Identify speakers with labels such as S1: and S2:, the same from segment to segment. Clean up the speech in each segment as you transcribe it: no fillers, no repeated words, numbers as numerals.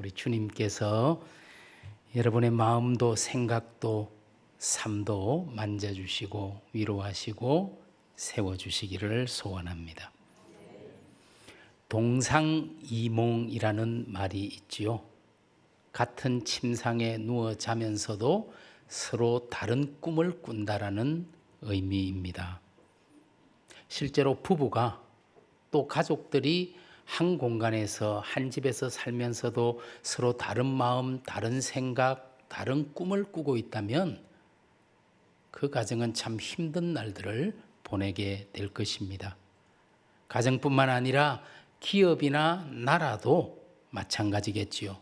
S1: 우리 주님께서 여러분의 마음도 생각도 삶도 만져주시고 위로하시고 세워주시기를 소원합니다. 동상이몽이라는 말이 있지요. 같은 침상에 누워 자면서도 서로 다른 꿈을 꾼다라는 의미입니다. 실제로 부부가 또 가족들이 한 공간에서 한 집에서 살면서도 서로 다른 마음, 다른 생각, 다른 꿈을 꾸고 있다면 그 가정은 참 힘든 날들을 보내게 될 것입니다. 가정뿐만 아니라 기업이나 나라도 마찬가지겠지요.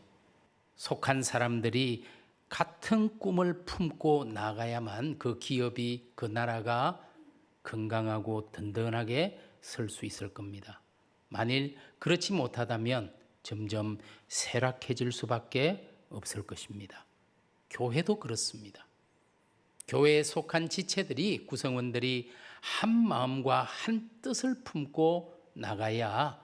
S1: 속한 사람들이 같은 꿈을 품고 나가야만 그 기업이, 그 나라가 건강하고 든든하게 설 수 있을 겁니다. 만일 그렇지 못하다면 점점 쇠락해질 수밖에 없을 것입니다. 교회도 그렇습니다. 교회에 속한 지체들이, 구성원들이 한 마음과 한 뜻을 품고 나가야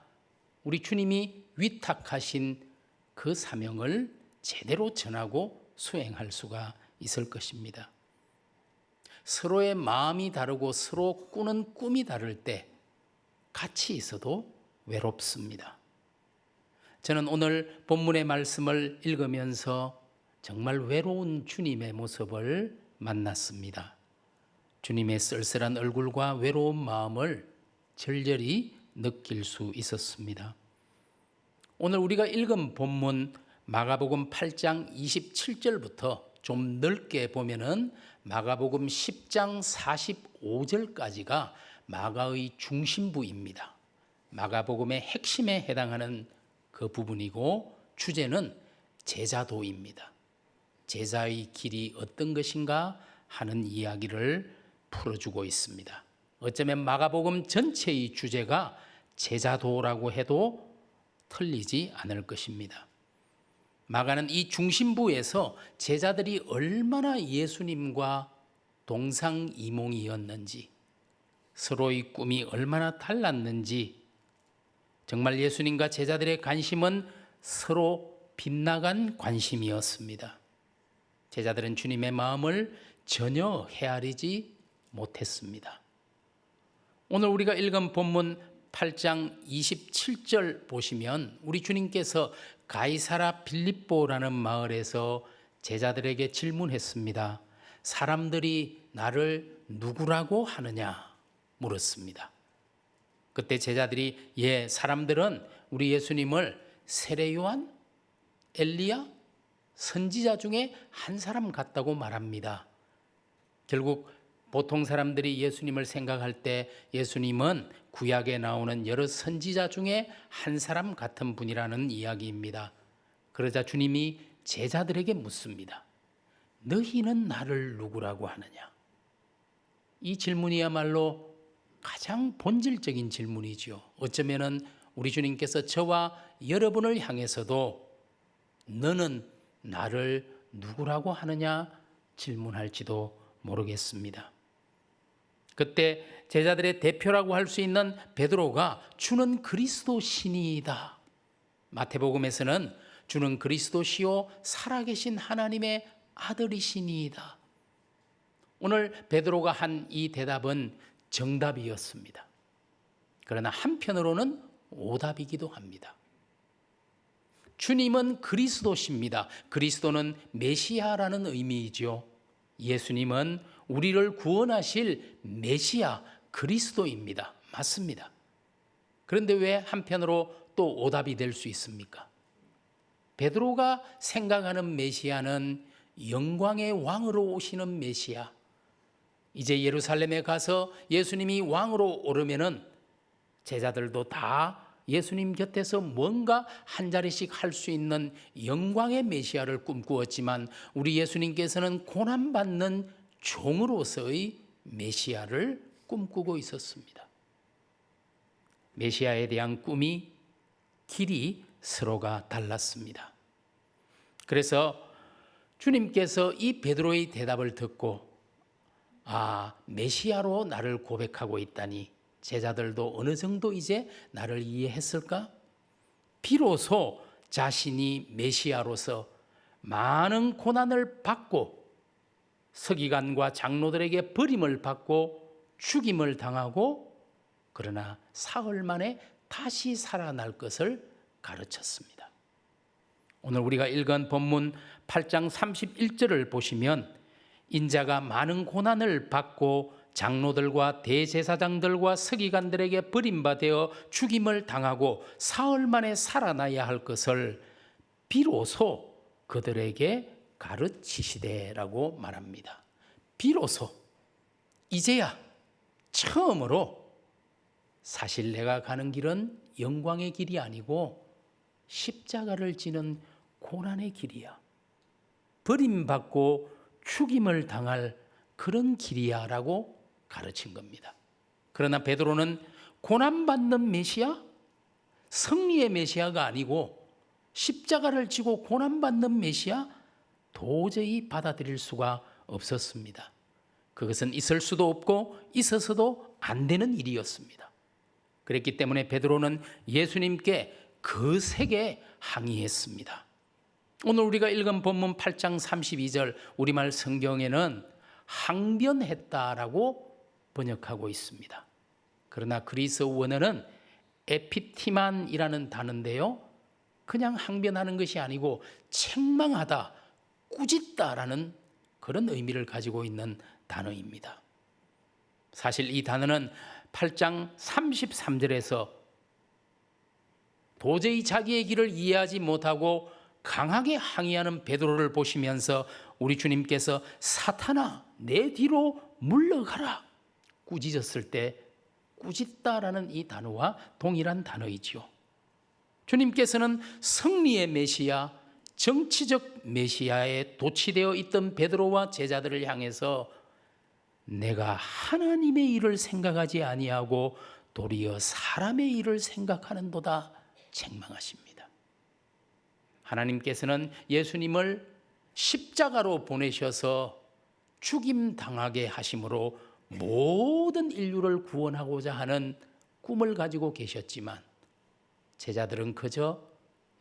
S1: 우리 주님이 위탁하신 그 사명을 제대로 전하고 수행할 수가 있을 것입니다. 서로의 마음이 다르고 서로 꾸는 꿈이 다를 때 같이 있어도 외롭습니다. 저는 오늘 본문의 말씀을 읽으면서 정말 외로운 주님의 모습을 만났습니다. 주님의 쓸쓸한 얼굴과 외로운 마음을 절절히 느낄 수 있었습니다. 오늘 우리가 읽은 본문 마가복음 8장 27절부터 좀 넓게 보면은 마가복음 10장 45절까지가 마가의 중심부입니다. 마가복음의 핵심에 해당하는 그 부분이고 주제는 제자도입니다. 제자의 길이 어떤 것인가 하는 이야기를 풀어주고 있습니다. 어쩌면 마가복음 전체의 주제가 제자도라고 해도 틀리지 않을 것입니다. 마가는 이 중심부에서 제자들이 얼마나 예수님과 동상이몽이었는지, 서로의 꿈이 얼마나 달랐는지, 정말 예수님과 제자들의 관심은 서로 빗나간 관심이었습니다. 제자들은 주님의 마음을 전혀 헤아리지 못했습니다. 오늘 우리가 읽은 본문 8장 27절 보시면 우리 주님께서 가이사라 빌립보라는 마을에서 제자들에게 질문했습니다. 사람들이 나를 누구라고 하느냐 물었습니다. 그때 제자들이 사람들은 우리 예수님을 세례 요한, 엘리야, 선지자 중에 한 사람 같다고 말합니다. 결국 보통 사람들이 예수님을 생각할 때 예수님은 구약에 나오는 여러 선지자 중에 한 사람 같은 분이라는 이야기입니다. 그러자 주님이 제자들에게 묻습니다. 너희는 나를 누구라고 하느냐? 이 질문이야말로 가장 본질적인 질문이죠. 어쩌면은 우리 주님께서 저와 여러분을 향해서도 너는 나를 누구라고 하느냐 질문할지도 모르겠습니다. 그때 제자들의 대표라고 할 수 있는 베드로가 주는 그리스도시니이다. 마태복음에서는 주는 그리스도시요 살아계신 하나님의 아들이시니이다. 오늘 베드로가 한 이 대답은 정답이었습니다. 그러나 한편으로는 오답이기도 합니다. 주님은 그리스도십니다. 그리스도는 메시아라는 의미이죠. 예수님은 우리를 구원하실 메시아 그리스도입니다. 맞습니다. 그런데 왜 한편으로 또 오답이 될 수 있습니까? 베드로가 생각하는 메시아는 영광의 왕으로 오시는 메시아. 이제 예루살렘에 가서 예수님이 왕으로 오르면은 제자들도 다 예수님 곁에서 뭔가 한 자리씩 할 수 있는 영광의 메시아를 꿈꾸었지만 우리 예수님께서는 고난받는 종으로서의 메시아를 꿈꾸고 있었습니다. 메시아에 대한 꿈이, 길이 서로가 달랐습니다. 그래서 주님께서 이 베드로의 대답을 듣고 메시아로 나를 고백하고 있다니 제자들도 어느 정도 이제 나를 이해했을까? 비로소 자신이 메시아로서 많은 고난을 받고 서기관과 장로들에게 버림을 받고 죽임을 당하고 그러나 사흘 만에 다시 살아날 것을 가르쳤습니다. 오늘 우리가 읽은 본문 8장 31절을 보시면 인자가 많은 고난을 받고 장로들과 대제사장들과 서기관들에게 버림받아 죽임을 당하고 사흘 만에 살아나야 할 것을 비로소 그들에게 가르치시되라고 말합니다. 비로소 이제야 처음으로 사실 내가 가는 길은 영광의 길이 아니고 십자가를 지는 고난의 길이야. 버림받고 죽임을 당할 그런 길이야 라고 가르친 겁니다. 그러나 베드로는 고난받는 메시아, 승리의 메시아가 아니고 십자가를 지고 고난받는 메시아 도저히 받아들일 수가 없었습니다. 그것은 있을 수도 없고 있어서도 안 되는 일이었습니다. 그랬기 때문에 베드로는 예수님께 거세게 항의했습니다. 오늘 우리가 읽은 본문 8장 32절 우리말 성경에는 항변했다라고 번역하고 있습니다. 그러나 그리스 원어는 에피티만이라는 단어인데요, 그냥 항변하는 것이 아니고 책망하다, 꾸짖다라는 그런 의미를 가지고 있는 단어입니다. 사실 이 단어는 8장 33절에서 도저히 자기의 길을 이해하지 못하고 강하게 항의하는 베드로를 보시면서 우리 주님께서 사탄아 내 뒤로 물러가라 꾸짖었을 때 꾸짖다라는 이 단어와 동일한 단어이지요. 주님께서는 승리의 메시아, 정치적 메시아에 도취되어 있던 베드로와 제자들을 향해서 내가 하나님의 일을 생각하지 아니하고 도리어 사람의 일을 생각하는도다 책망하십니다. 하나님께서는 예수님을 십자가로 보내셔서 죽임 당하게 하심으로 모든 인류를 구원하고자 하는 꿈을 가지고 계셨지만 제자들은 그저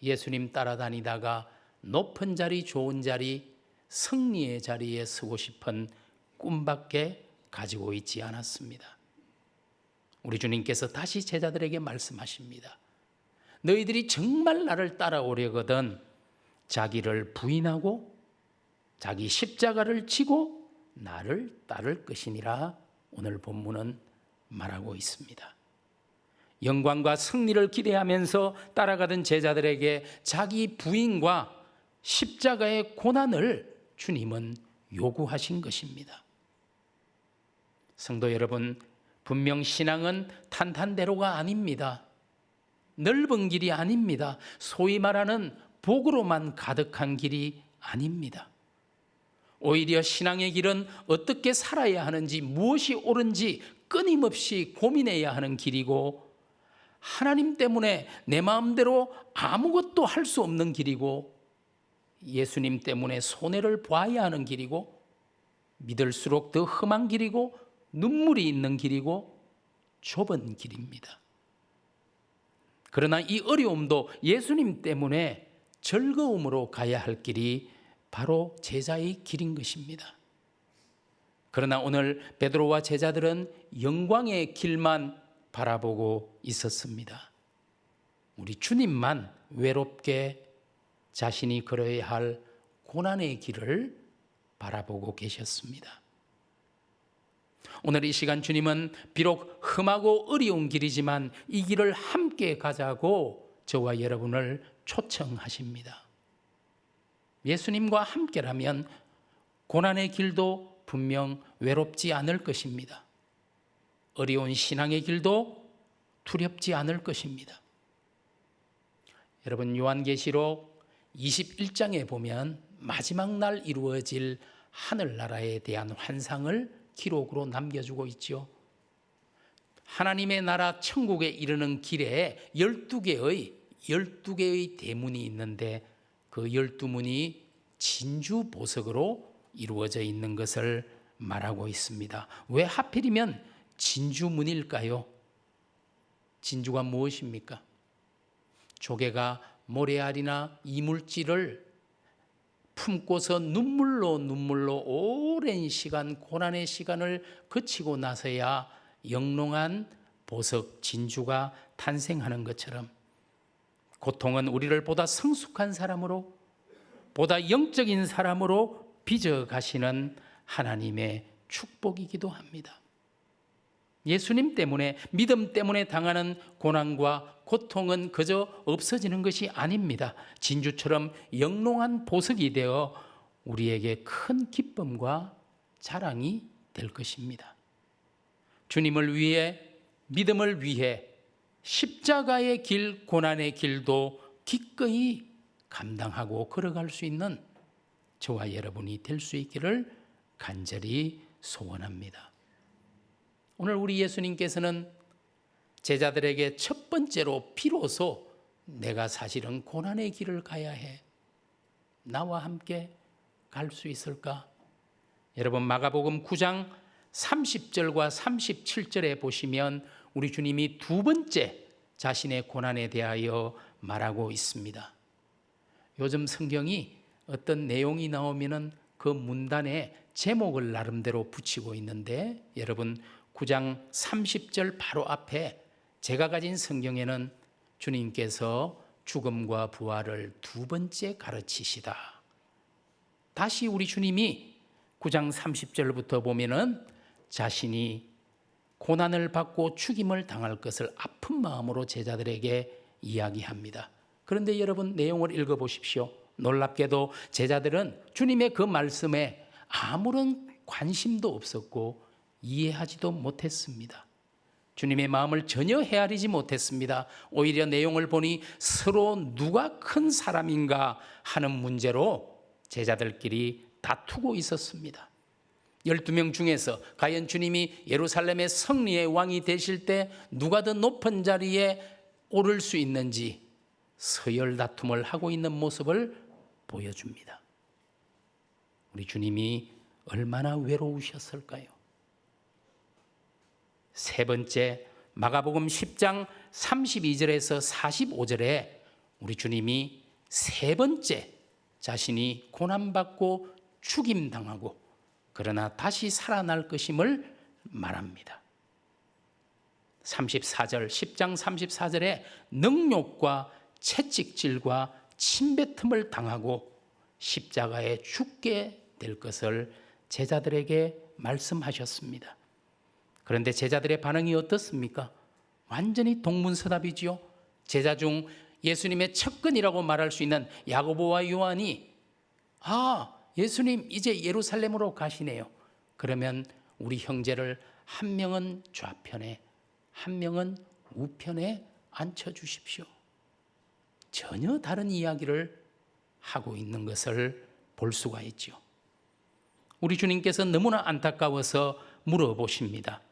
S1: 예수님 따라다니다가 높은 자리, 좋은 자리, 승리의 자리에 서고 싶은 꿈밖에 가지고 있지 않았습니다. 우리 주님께서 다시 제자들에게 말씀하십니다. 너희들이 정말 나를 따라오려거든 자기를 부인하고 자기 십자가를 지고 나를 따를 것이니라 오늘 본문은 말하고 있습니다. 영광과 승리를 기대하면서 따라가던 제자들에게 자기 부인과 십자가의 고난을 주님은 요구하신 것입니다. 성도 여러분, 분명 신앙은 탄탄대로가 아닙니다. 넓은 길이 아닙니다. 소위 말하는 복으로만 가득한 길이 아닙니다. 오히려 신앙의 길은 어떻게 살아야 하는지, 무엇이 옳은지 끊임없이 고민해야 하는 길이고, 하나님 때문에 내 마음대로 아무것도 할 수 없는 길이고, 예수님 때문에 손해를 봐야 하는 길이고, 믿을수록 더 험한 길이고, 눈물이 있는 길이고, 좁은 길입니다. 그러나 이 어려움도 예수님 때문에 즐거움으로 가야 할 길이 바로 제자의 길인 것입니다. 그러나 오늘 베드로와 제자들은 영광의 길만 바라보고 있었습니다. 우리 주님만 외롭게 자신이 걸어야 할 고난의 길을 바라보고 계셨습니다. 오늘 이 시간 주님은 비록 험하고 어려운 길이지만 이 길을 함께 가자고 저와 여러분을 초청하십니다. 예수님과 함께라면 고난의 길도 분명 외롭지 않을 것입니다. 어려운 신앙의 길도 두렵지 않을 것입니다. 여러분, 요한계시록 21장에 보면 마지막 날 이루어질 하늘나라에 대한 환상을 기록으로 남겨주고 있죠. 하나님의 나라 천국에 이르는 길에 12개의 대문이 있는데 그 12문이 진주 보석으로 이루어져 있는 것을 말하고 있습니다. 왜 하필이면 진주문일까요? 진주가 무엇입니까? 조개가 모래알이나 이물질을 품고서 눈물로 오랜 시간, 고난의 시간을 거치고 나서야 영롱한 보석 진주가 탄생하는 것처럼, 고통은 우리를 보다 성숙한 사람으로, 보다 영적인 사람으로 빚어가시는 하나님의 축복이기도 합니다. 예수님 때문에, 믿음 때문에 당하는 고난과 고통은 그저 없어지는 것이 아닙니다. 진주처럼 영롱한 보석이 되어 우리에게 큰 기쁨과 자랑이 될 것입니다. 주님을 위해, 믿음을 위해 십자가의 길, 고난의 길도 기꺼이 감당하고 걸어갈 수 있는 저와 여러분이 될 수 있기를 간절히 소원합니다. 오늘 우리 예수님께서는 제자들에게 첫 번째로 비로소 내가 사실은 고난의 길을 가야 해, 나와 함께 갈 수 있을까? 여러분, 마가복음 9장 30절과 37절에 보시면 우리 주님이 두 번째 자신의 고난에 대하여 말하고 있습니다. 요즘 성경이 어떤 내용이 나오면은 그 문단에 제목을 나름대로 붙이고 있는데, 여러분 9장 30절 바로 앞에 제가 가진 성경에는 주님께서 죽음과 부활을 두 번째 가르치시다. 다시 우리 주님이 9장 30절부터 보면은 자신이 고난을 받고 죽임을 당할 것을 아픈 마음으로 제자들에게 이야기합니다. 그런데 여러분, 내용을 읽어보십시오. 놀랍게도 제자들은 주님의 그 말씀에 아무런 관심도 없었고 이해하지도 못했습니다. 주님의 마음을 전혀 헤아리지 못했습니다. 오히려 내용을 보니 서로 누가 큰 사람인가 하는 문제로 제자들끼리 다투고 있었습니다. 12명 중에서 과연 주님이 예루살렘의 승리의 왕이 되실 때 누가 더 높은 자리에 오를 수 있는지 서열 다툼을 하고 있는 모습을 보여줍니다. 우리 주님이 얼마나 외로우셨을까요? 세 번째, 마가복음 10장 32절에서 45절에 우리 주님이 세 번째 자신이 고난받고 죽임당하고 그러나 다시 살아날 것임을 말합니다. 34절, 10장 34절에 능욕과 채찍질과 침뱉음을 당하고 십자가에 죽게 될 것을 제자들에게 말씀하셨습니다. 그런데 제자들의 반응이 어떻습니까? 완전히 동문서답이지요. 제자 중 예수님의 측근이라고 말할 수 있는 야고보와 요한이 예수님 이제 예루살렘으로 가시네요. 그러면 우리 형제를 한 명은 좌편에 한 명은 우편에 앉혀주십시오. 전혀 다른 이야기를 하고 있는 것을 볼 수가 있죠. 우리 주님께서 너무나 안타까워서 물어보십니다.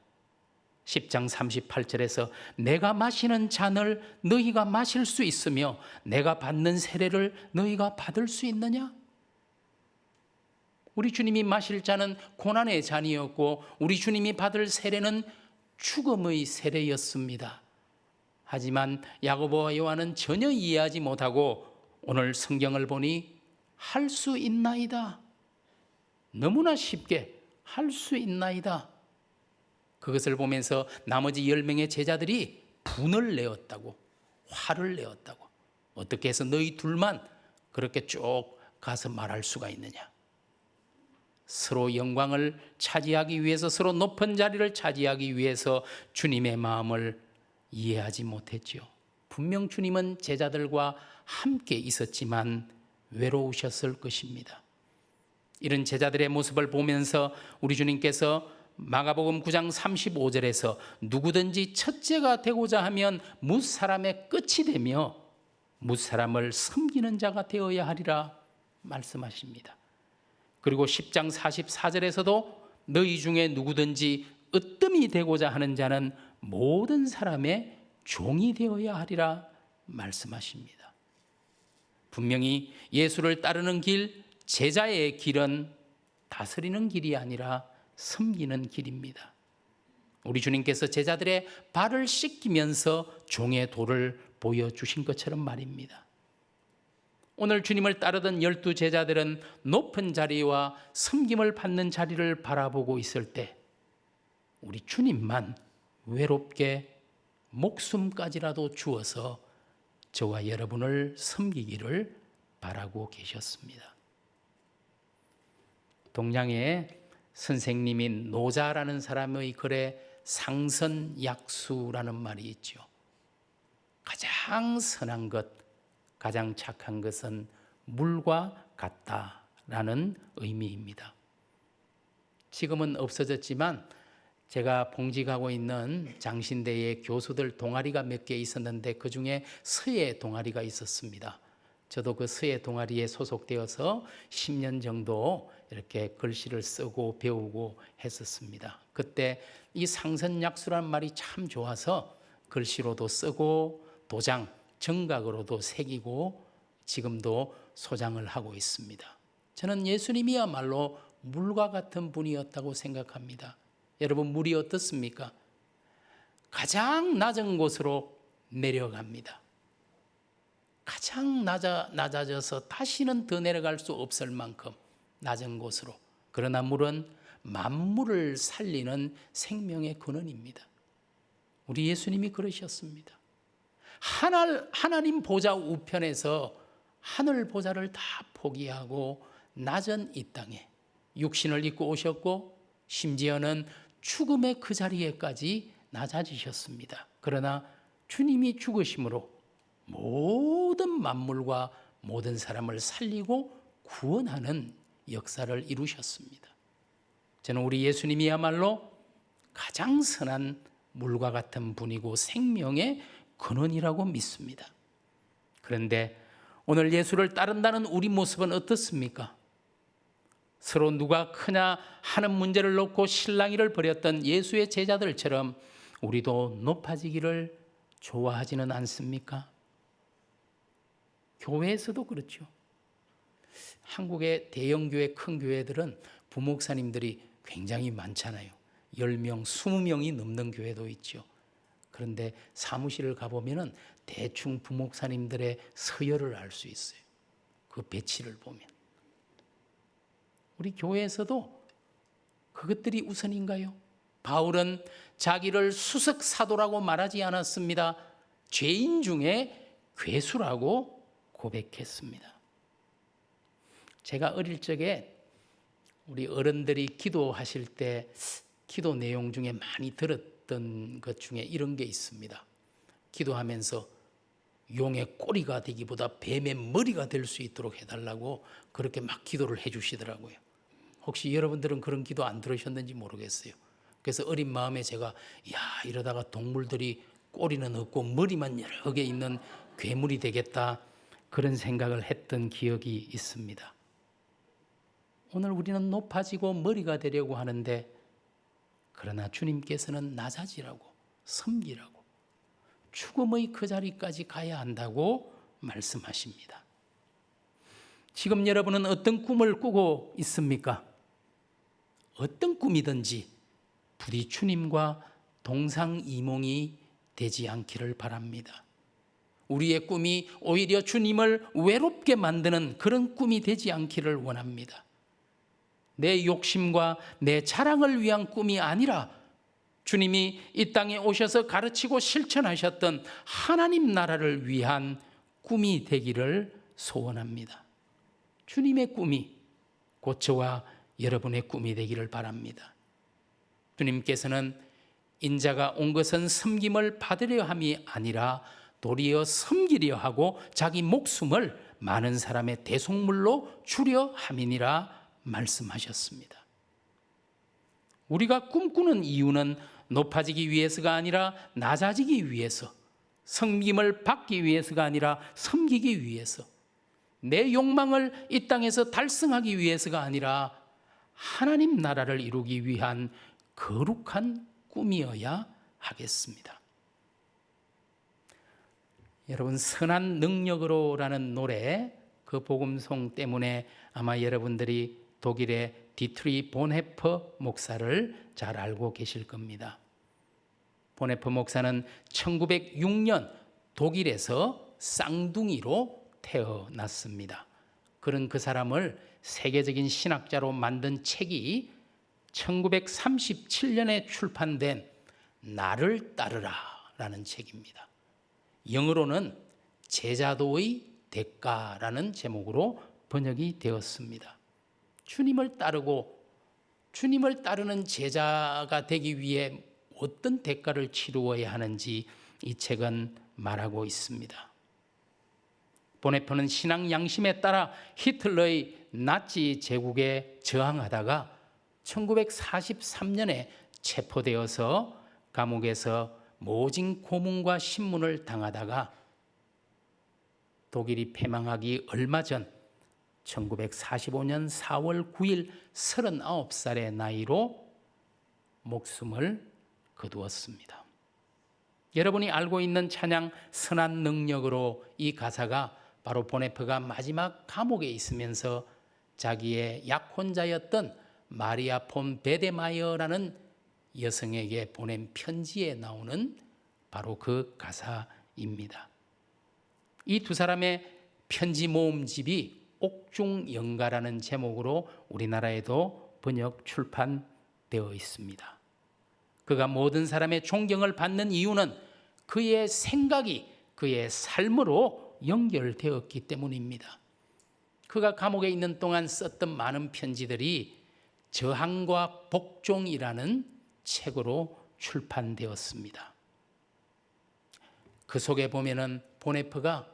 S1: 10장 38절에서 내가 마시는 잔을 너희가 마실 수 있으며 내가 받는 세례를 너희가 받을 수 있느냐? 우리 주님이 마실 잔은 고난의 잔이었고 우리 주님이 받을 세례는 죽음의 세례였습니다. 하지만 야고보와 요한은 전혀 이해하지 못하고 오늘 성경을 보니 할 수 있나이다. 너무나 쉽게 할 수 있나이다. 그것을 보면서 나머지 10명의 제자들이 분을 내었다고, 화를 내었다고. 어떻게 해서 너희 둘만 그렇게 쭉 가서 말할 수가 있느냐. 서로 영광을 차지하기 위해서, 서로 높은 자리를 차지하기 위해서 주님의 마음을 이해하지 못했죠. 분명 주님은 제자들과 함께 있었지만 외로우셨을 것입니다. 이런 제자들의 모습을 보면서 우리 주님께서 마가복음 9장 35절에서 누구든지 첫째가 되고자 하면 뭇사람의 끝이 되며 뭇사람을 섬기는 자가 되어야 하리라 말씀하십니다. 그리고 10장 44절에서도 너희 중에 누구든지 으뜸이 되고자 하는 자는 모든 사람의 종이 되어야 하리라 말씀하십니다. 분명히 예수를 따르는 길, 제자의 길은 다스리는 길이 아니라 섬기는 길입니다. 우리 주님께서 제자들의 발을 씻기면서 종의 도를 보여주신 것처럼 말입니다. 오늘 주님을 따르던 12 제자들은 높은 자리와 섬김을 받는 자리를 바라보고 있을 때 우리 주님만 외롭게 목숨까지라도 주어서 저와 여러분을 섬기기를 바라고 계셨습니다. 동양의 선생님인 노자라는 사람의 글에 상선약수라는 말이 있죠. 가장 선한 것, 가장 착한 것은 물과 같다라는 의미입니다. 지금은 없어졌지만 제가 봉직하고 있는 장신대에 교수들 동아리가 몇 개 있었는데 그중에 서예 동아리가 있었습니다. 저도 그 서예 동아리에 소속되어서 10년 정도 이렇게 글씨를 쓰고 배우고 했었습니다. 그때 이 상선약수란 말이 참 좋아서 글씨로도 쓰고 도장, 정각으로도 새기고 지금도 소장을 하고 있습니다. 저는 예수님이야말로 물과 같은 분이었다고 생각합니다. 여러분, 물이 어떻습니까? 가장 낮은 곳으로 내려갑니다. 가장 낮아져서 다시는 더 내려갈 수 없을 만큼 낮은 곳으로. 그러나 물은 만물을 살리는 생명의 근원입니다. 우리 예수님이 그러셨습니다. 하나님 보좌 우편에서 하늘 보좌를 다 포기하고 낮은 이 땅에 육신을 입고 오셨고 심지어는 죽음의 그 자리에까지 낮아지셨습니다. 그러나 주님이 죽으심으로 모든 만물과 모든 사람을 살리고 구원하는 역사를 이루셨습니다. 저는 우리 예수님이야말로 가장 선한 물과 같은 분이고 생명의 근원이라고 믿습니다. 그런데 오늘 예수를 따른다는 우리 모습은 어떻습니까? 서로 누가 크냐 하는 문제를 놓고 실랑이를 벌였던 예수의 제자들처럼 우리도 높아지기를 좋아하지는 않습니까? 교회에서도 그렇죠. 한국의 대형교회, 큰 교회들은 부목사님들이 굉장히 많잖아요. 10명, 20명이 넘는 교회도 있죠. 그런데 사무실을 가보면 대충 부목사님들의 서열을 알 수 있어요. 그 배치를 보면. 우리 교회에서도 그것들이 우선인가요? 바울은 자기를 수석 사도라고 말하지 않았습니다. 죄인 중에 괴수라고 고백했습니다. 제가 어릴 적에 우리 어른들이 기도하실 때 기도 내용 중에 많이 들었던 것 중에 이런 게 있습니다. 기도하면서 용의 꼬리가 되기보다 뱀의 머리가 될 수 있도록 해달라고 그렇게 막 기도를 해주시더라고요. 혹시 여러분들은 그런 기도 안 들으셨는지 모르겠어요. 그래서 어린 마음에 제가 이러다가 동물들이 꼬리는 없고 머리만 여러 개 있는 괴물이 되겠다, 그런 생각을 했던 기억이 있습니다. 오늘 우리는 높아지고 머리가 되려고 하는데, 그러나 주님께서는 낮아지라고, 섬기라고, 죽음의 그 자리까지 가야 한다고 말씀하십니다. 지금 여러분은 어떤 꿈을 꾸고 있습니까? 어떤 꿈이든지 부디 주님과 동상이몽이 되지 않기를 바랍니다. 우리의 꿈이 오히려 주님을 외롭게 만드는 그런 꿈이 되지 않기를 원합니다. 내 욕심과 내 자랑을 위한 꿈이 아니라 주님이 이 땅에 오셔서 가르치고 실천하셨던 하나님 나라를 위한 꿈이 되기를 소원합니다. 주님의 꿈이 곧 저와 여러분의 꿈이 되기를 바랍니다. 주님께서는 인자가 온 것은 섬김을 받으려 함이 아니라 도리어 섬기려 하고 자기 목숨을 많은 사람의 대속물로 주려 함이니라 말씀하셨습니다. 우리가 꿈꾸는 이유는 높아지기 위해서가 아니라 낮아지기 위해서, 섬김을 받기 위해서가 아니라 섬기기 위해서, 내 욕망을 이 땅에서 달성하기 위해서가 아니라 하나님 나라를 이루기 위한 거룩한 꿈이어야 하겠습니다. 여러분, 선한 능력으로라는 노래, 그 복음송 때문에 아마 여러분들이 독일의 디트리 본헤퍼 목사를 잘 알고 계실 겁니다. 본헤퍼 목사는 1906년 독일에서 쌍둥이로 태어났습니다. 그런 그 사람을 세계적인 신학자로 만든 책이 1937년에 출판된 나를 따르라 라는 책입니다. 영어로는 제자도의 대가라는 제목으로 번역이 되었습니다. 주님을 따르는 제자가 되기 위해 어떤 대가를 치루어야 하는지 이 책은 말하고 있습니다. 보네퍼는 신앙 양심에 따라 히틀러의 나치 제국에 저항하다가 1943년에 체포되어서 감옥에서 모진 고문과 신문을 당하다가 독일이 패망하기 얼마 전 1945년 4월 9일 39살의 나이로 목숨을 거두었습니다. 여러분이 알고 있는 찬양 선한 능력으로 이 가사가 바로 보네퍼가 마지막 감옥에 있으면서 자기의 약혼자였던 마리아 폰 베데마이어라는 여성에게 보낸 편지에 나오는 바로 그 가사입니다. 이 두 사람의 편지 모음집이 옥중연가라는 제목으로 우리나라에도 번역 출판되어 있습니다. 그가 모든 사람의 존경을 받는 이유는 그의 생각이 그의 삶으로 연결되었기 때문입니다. 그가 감옥에 있는 동안 썼던 많은 편지들이 저항과 복종이라는 책으로 출판되었습니다. 그 속에 보면은 보네퍼가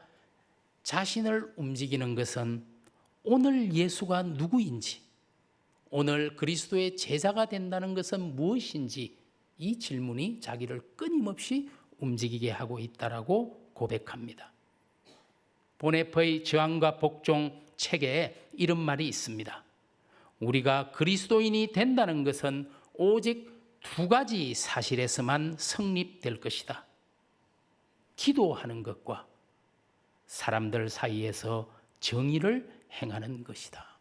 S1: 자신을 움직이는 것은 오늘 예수가 누구인지, 오늘 그리스도의 제자가 된다는 것은 무엇인지 이 질문이 자기를 끊임없이 움직이게 하고 있다라고 고백합니다. 보네퍼의 저항과 복종 책에 이런 말이 있습니다. 우리가 그리스도인이 된다는 것은 오직 두 가지 사실에서만 성립될 것이다. 기도하는 것과 사람들 사이에서 정의를 행하는 것이다.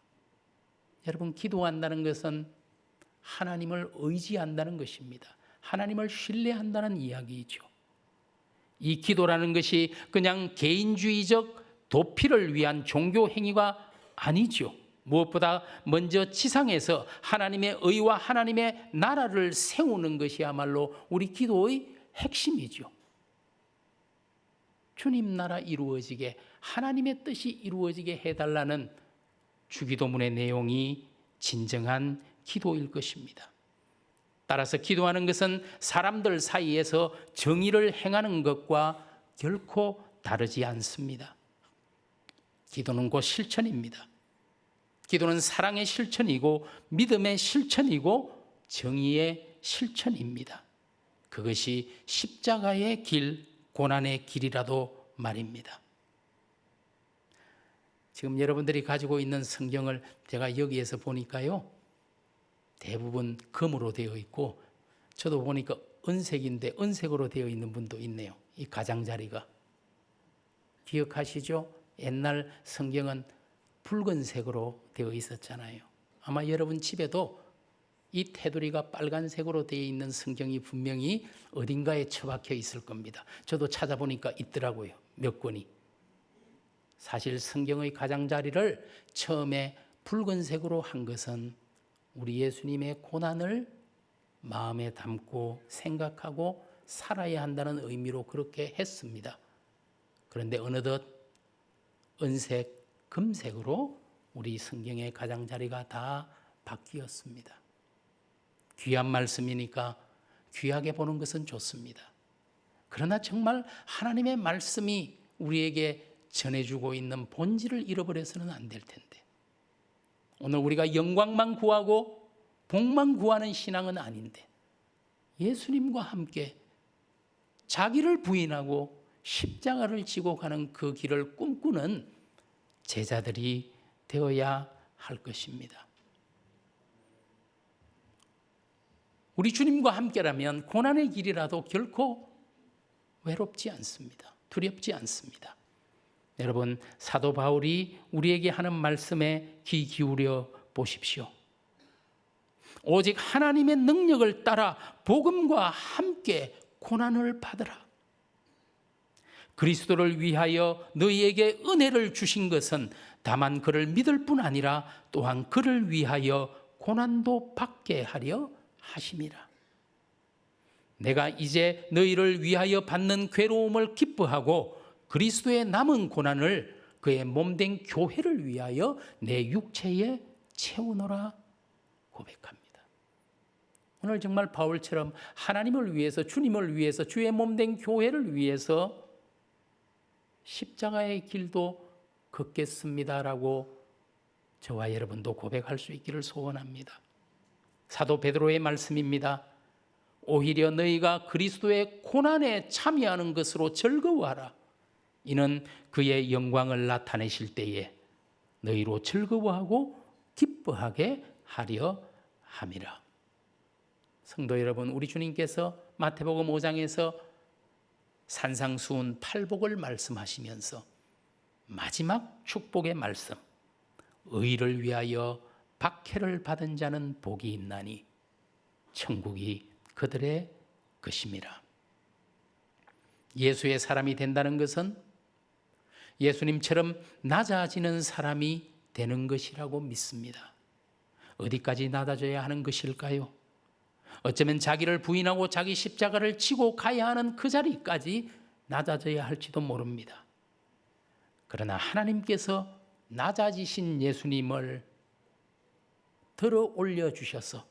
S1: 여러분, 기도한다는 것은 하나님을 의지한다는 것입니다. 하나님을 신뢰한다는 이야기이죠. 이 기도라는 것이 그냥 개인주의적 도피를 위한 종교 행위가 아니죠. 무엇보다 먼저 지상에서 하나님의 의와 하나님의 나라를 세우는 것이야말로 우리 기도의 핵심이죠. 주님 나라 이루어지게, 하나님의 뜻이 이루어지게 해달라는 주기도문의 내용이 진정한 기도일 것입니다. 따라서 기도하는 것은 사람들 사이에서 정의를 행하는 것과 결코 다르지 않습니다. 기도는 곧 실천입니다. 기도는 사랑의 실천이고 믿음의 실천이고 정의의 실천입니다. 그것이 십자가의 길, 고난의 길이라도 말입니다. 지금 여러분들이 가지고 있는 성경을 제가 여기에서 보니까요, 대부분 금으로 되어 있고, 저도 보니까 은색인데 은색으로 되어 있는 분도 있네요. 이 가장자리가. 기억하시죠? 옛날 성경은 붉은색으로 되어 있었잖아요. 아마 여러분 집에도 이 테두리가 빨간색으로 되어 있는 성경이 분명히 어딘가에 처박혀 있을 겁니다. 저도 찾아보니까 있더라고요. 몇 권이. 사실 성경의 가장자리를 처음에 붉은색으로 한 것은 우리 예수님의 고난을 마음에 담고 생각하고 살아야 한다는 의미로 그렇게 했습니다. 그런데 어느덧 은색, 금색으로 우리 성경의 가장자리가 다 바뀌었습니다. 귀한 말씀이니까 귀하게 보는 것은 좋습니다. 그러나 정말 하나님의 말씀이 우리에게 전해주고 있는 본질을 잃어버려서는 안 될 텐데, 오늘 우리가 영광만 구하고 복만 구하는 신앙은 아닌데, 예수님과 함께 자기를 부인하고 십자가를 지고 가는 그 길을 꿈꾸는 제자들이 되어야 할 것입니다. 우리 주님과 함께라면 고난의 길이라도 결코 외롭지 않습니다. 두렵지 않습니다. 여러분, 사도 바울이 우리에게 하는 말씀에 귀 기울여 보십시오. 오직 하나님의 능력을 따라 복음과 함께 고난을 받으라. 그리스도를 위하여 너희에게 은혜를 주신 것은 다만 그를 믿을 뿐 아니라 또한 그를 위하여 고난도 받게 하려 하심이라. 내가 이제 너희를 위하여 받는 괴로움을 기뻐하고 그리스도의 남은 고난을 그의 몸된 교회를 위하여 내 육체에 채우노라 고백합니다. 오늘 정말 바울처럼 하나님을 위해서, 주님을 위해서, 주의 몸된 교회를 위해서 십자가의 길도 걷겠습니다라고 저와 여러분도 고백할 수 있기를 소원합니다. 사도 베드로의 말씀입니다. 오히려 너희가 그리스도의 고난에 참여하는 것으로 즐거워하라. 이는 그의 영광을 나타내실 때에 너희로 즐거워하고 기뻐하게 하려 함이라. 성도 여러분, 우리 주님께서 마태복음 5장에서 산상수훈 8복을 말씀하시면서 마지막 축복의 말씀, 의를 위하여 박해를 받은 자는 복이 있나니 천국이 그들의 것임이라. 예수의 사람이 된다는 것은 예수님처럼 낮아지는 사람이 되는 것이라고 믿습니다. 어디까지 낮아져야 하는 것일까요? 어쩌면 자기를 부인하고 자기 십자가를 지고 가야 하는 그 자리까지 낮아져야 할지도 모릅니다. 그러나 하나님께서 낮아지신 예수님을 들어 올려주셔서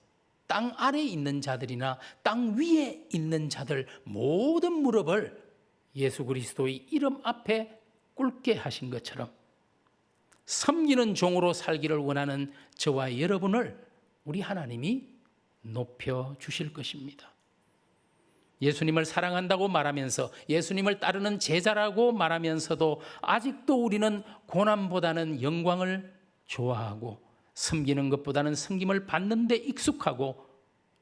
S1: 땅 아래에 있는 자들이나 땅 위에 있는 자들 모든 무릎을 예수 그리스도의 이름 앞에 꿇게 하신 것처럼 섬기는 종으로 살기를 원하는 저와 여러분을 우리 하나님이 높여주실 것입니다. 예수님을 사랑한다고 말하면서 예수님을 따르는 제자라고 말하면서도 아직도 우리는 고난보다는 영광을 좋아하고 섬기는 것보다는 섬김을 받는 데 익숙하고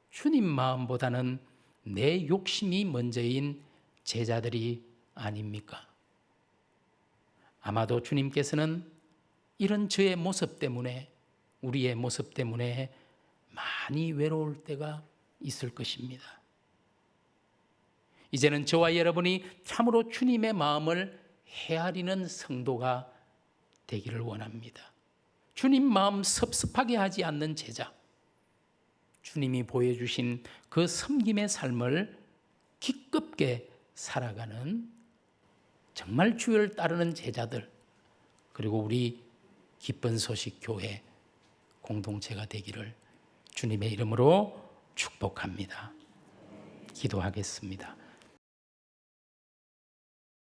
S1: 주님 마음보다는 내 욕심이 먼저인 제자들이 아닙니까? 아마도 주님께서는 이런 저의 모습 때문에, 우리의 모습 때문에 많이 외로울 때가 있을 것입니다. 이제는 저와 여러분이 참으로 주님의 마음을 헤아리는 성도가 되기를 원합니다. 주님 마음 섭섭하게 하지 않는 제자, 주님이 보여주신 그 섬김의 삶을 기껍게 살아가는 정말 주를 따르는 제자들, 그리고 우리 기쁜 소식 교회 공동체가 되기를 주님의 이름으로 축복합니다. 기도하겠습니다.